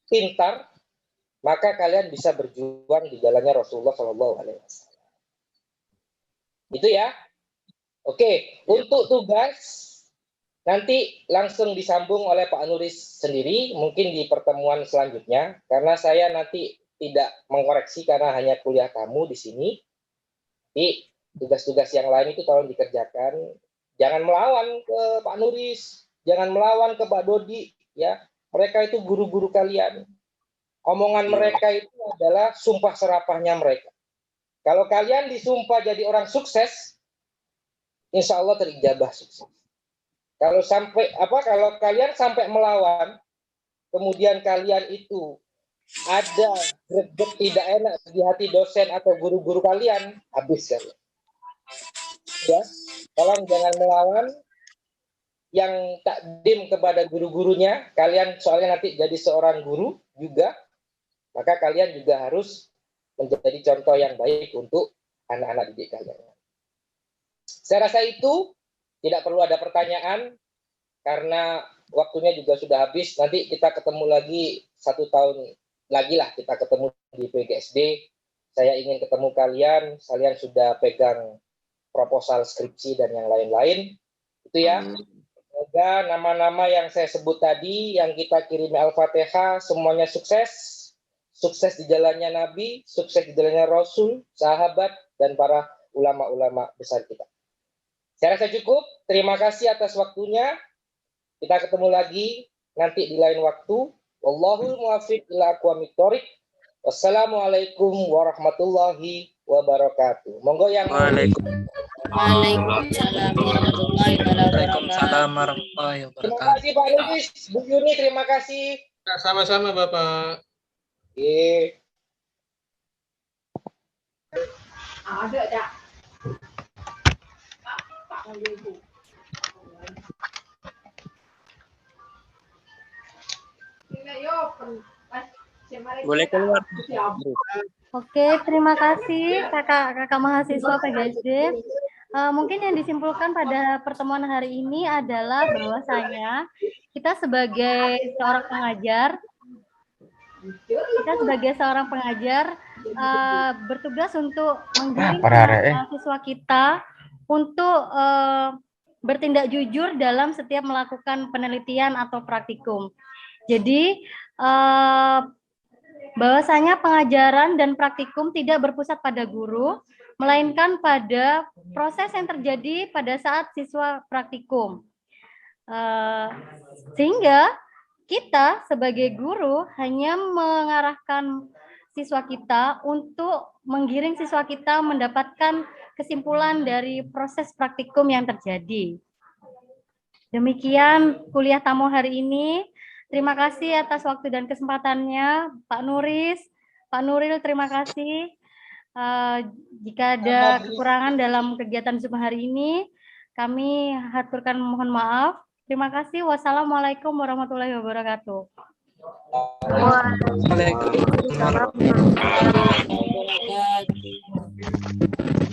pintar, maka kalian bisa berjuang di jalannya Rasulullah SAW. Itu ya. Oke, untuk tugas nanti langsung disambung oleh Pak Nuris sendiri, mungkin di pertemuan selanjutnya, karena saya nanti tidak mengkoreksi karena hanya kuliah kamu di sini. Jadi tugas-tugas yang lain itu tolong dikerjakan. Jangan melawan ke Pak Nuris, jangan melawan ke Pak Dodi, ya. Mereka itu guru-guru kalian. Omongan mereka itu adalah sumpah serapahnya mereka. Kalau kalian disumpah jadi orang sukses, insya Allah terijabah sukses. Kalau kalian sampai melawan, kemudian kalian itu ada greget tidak enak di hati dosen atau guru-guru kalian, habis kalian. Ya, tolong jangan melawan. Yang takdim kepada guru-gurunya, kalian soalnya nanti jadi seorang guru juga, maka kalian juga harus menjadi contoh yang baik untuk anak-anak didik kalian. Saya rasa itu tidak perlu ada pertanyaan, karena waktunya juga sudah habis. Nanti kita ketemu lagi 1 tahun lagi lah, kita ketemu di PGSD. Saya ingin ketemu kalian sudah pegang proposal skripsi dan yang lain-lain. Itu ya. Semoga nama-nama yang saya sebut tadi, yang kita kirim Al-Fatihah, semuanya sukses. Sukses di jalannya Nabi, sukses di jalannya Rasul, sahabat, dan para ulama-ulama besar kita. Saya rasa cukup. Terima kasih atas waktunya. Kita ketemu lagi nanti di lain waktu. Wallahul muwaffiq ila aqwamit thoriq. Wassalamualaikum warahmatullahi wabarakatuh. Monggo yang
Waalaikumsalam warahmatullahi
Waalaikumsalam warahmatullahi
Terima
wabarakatuh.
kasih Pak Lubis, Bu Yuni, terima kasih.
Sama-sama Bapak.
Oke.
Ada tak?
Boleh keluar.
Oke, terima kasih kakak mahasiswa PGSD. Mungkin yang disimpulkan pada pertemuan hari ini adalah bahwasanya kita sebagai seorang pengajar bertugas untuk menggiring siswa kita untuk bertindak jujur dalam setiap melakukan penelitian atau praktikum. Jadi bahwasanya pengajaran dan praktikum tidak berpusat pada guru, melainkan pada proses yang terjadi pada saat siswa praktikum. Sehingga kita sebagai guru hanya mengarahkan siswa kita untuk menggiring siswa kita mendapatkan kesimpulan dari proses praktikum yang terjadi. Demikian kuliah tamu hari ini. Terima kasih atas waktu dan kesempatannya, Pak Nuris, Pak Nuril, terima kasih. Jika ada kekurangan dalam kegiatan Zoom hari ini, kami haturkan mohon maaf. Terima kasih. Wassalamualaikum warahmatullahi wabarakatuh.
Waalaikumsalam warahmatullahi wabarakatuh.